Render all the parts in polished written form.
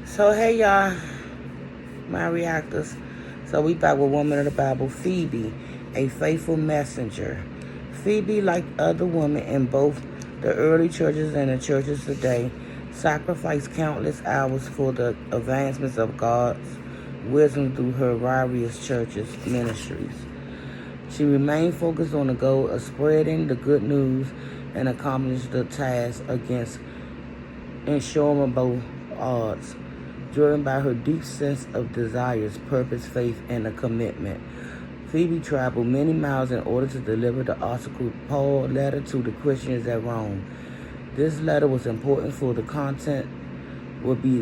So hey y'all, my reactors. So we back with Woman of the Bible, Phoebe, a faithful messenger. Phoebe, like other women in both the early churches and the churches today, sacrificed countless hours for the advancements of God's wisdom through her various churches ministries. She remained focused on the goal of spreading the good news and accomplished the task against insurmountable odds, driven by her deep sense of desires, purpose, faith, and a commitment. Phoebe traveled many miles in order to deliver the Apostle Paul's letter to the Christians at Rome. This letter was important for the content would be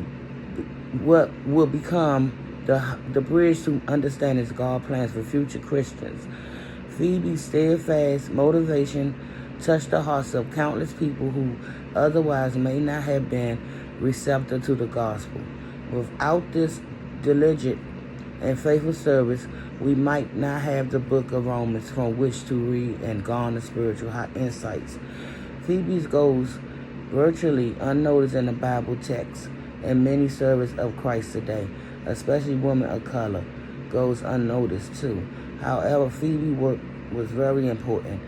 what will become the bridge to understanding God's plans for future Christians. Phoebe's steadfast motivation touched the hearts of countless people who otherwise may not have been receptive to the gospel. Without this diligent and faithful service, we might not have the book of Romans from which to read and garner spiritual insights. Phoebe's goes virtually unnoticed in the Bible text, and many servants of Christ today, especially women of color, goes unnoticed too. However, Phoebe's work was very important.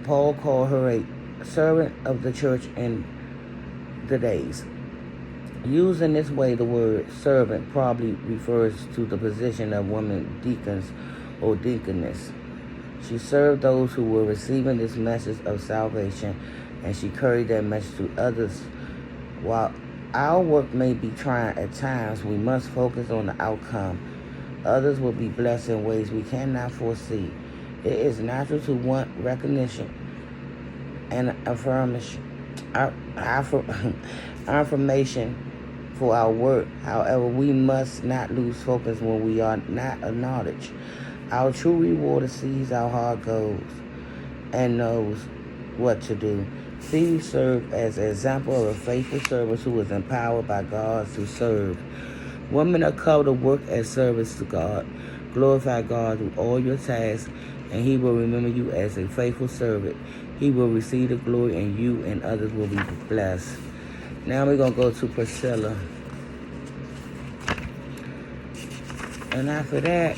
Paul called her a servant of the church in the days. Used in this way, the word servant probably refers to the position of women deacons or deaconess. She served those who were receiving this message of salvation, and she carried that message to others. While our work may be trying at times, we must focus on the outcome. Others will be blessed in ways we cannot foresee. It is natural to want recognition and affirmation for our work. However, we must not lose focus when we are not acknowledged. Our true rewarder sees our hard goals and knows what to do. Phoebe served as an example of a faithful servant who was empowered by God to serve. Women are called to work as service to God. Glorify God through all your tasks, and He will remember you as a faithful servant. He will receive the glory, and you and others will be blessed. Now we're going to go to Priscilla. And after that,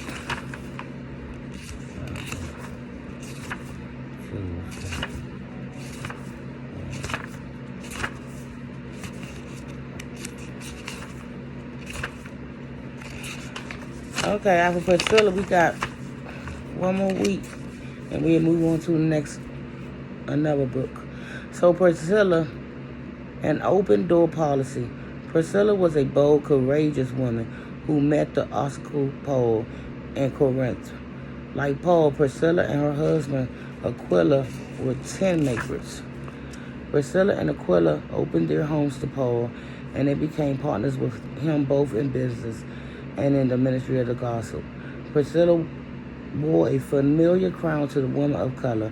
okay, after Priscilla, we got one more week, and we'll move on to the next, another book. So Priscilla, an open door policy. Priscilla was a bold, courageous woman who met the Apostle Paul in Corinth. Like Paul, Priscilla and her husband Aquila were tent makers. Priscilla and Aquila opened their homes to Paul, and they became partners with him both in business and in the ministry of the gospel. Priscilla wore a familiar crown to the woman of color.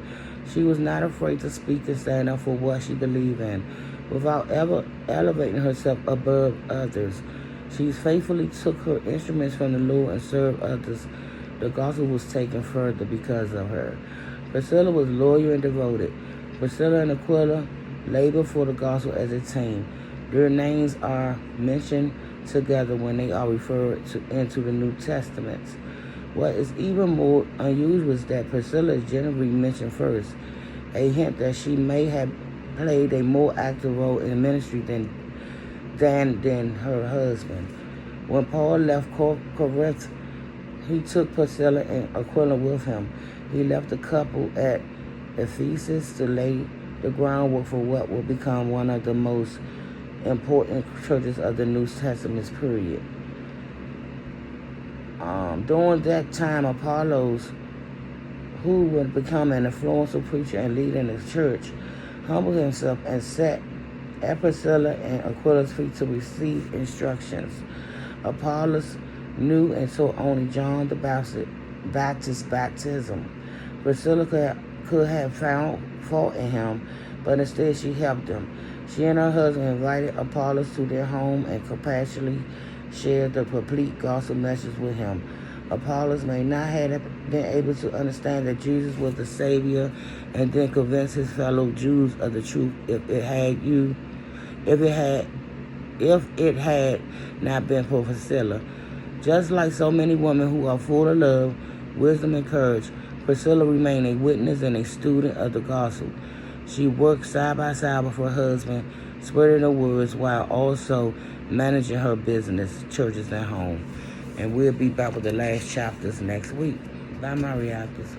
She was not afraid to speak and stand up for what she believed in, without ever elevating herself above others. She faithfully took her instruments from the Lord and served others. The gospel was taken further because of her. Priscilla was loyal and devoted. Priscilla and Aquila labored for the gospel as a team. Their names are mentioned together when they are referred to into the New Testament. What is even more unusual is that Priscilla is generally mentioned first, a hint that she may have played a more active role in ministry than her husband. When Paul left Corinth, he took Priscilla and Aquila with him. He left the couple at Ephesus to lay the groundwork for what will become one of the most important churches of the New Testament period. During that time, Apollos, who would become an influential preacher and leader in the church, humbled himself and sat at Priscilla and Aquila's feet to receive instructions. Apollos knew and taught only John the Baptist's baptism. Priscilla could have found fault in him, but instead she helped him. She and her husband invited Apollos to their home and compassionately shared the complete gospel message with him. Apollos may not have been able to understand that Jesus was the Savior and then convince his fellow Jews of the truth if it had if it had not been for Priscilla. Just like so many women who are full of love, wisdom, and courage, Priscilla remained a witness and a student of the gospel. She worked side by side with her husband, spreading the words while also managing her business, churches, and home. And we'll be back with the last chapters next week. Bye, my reactors.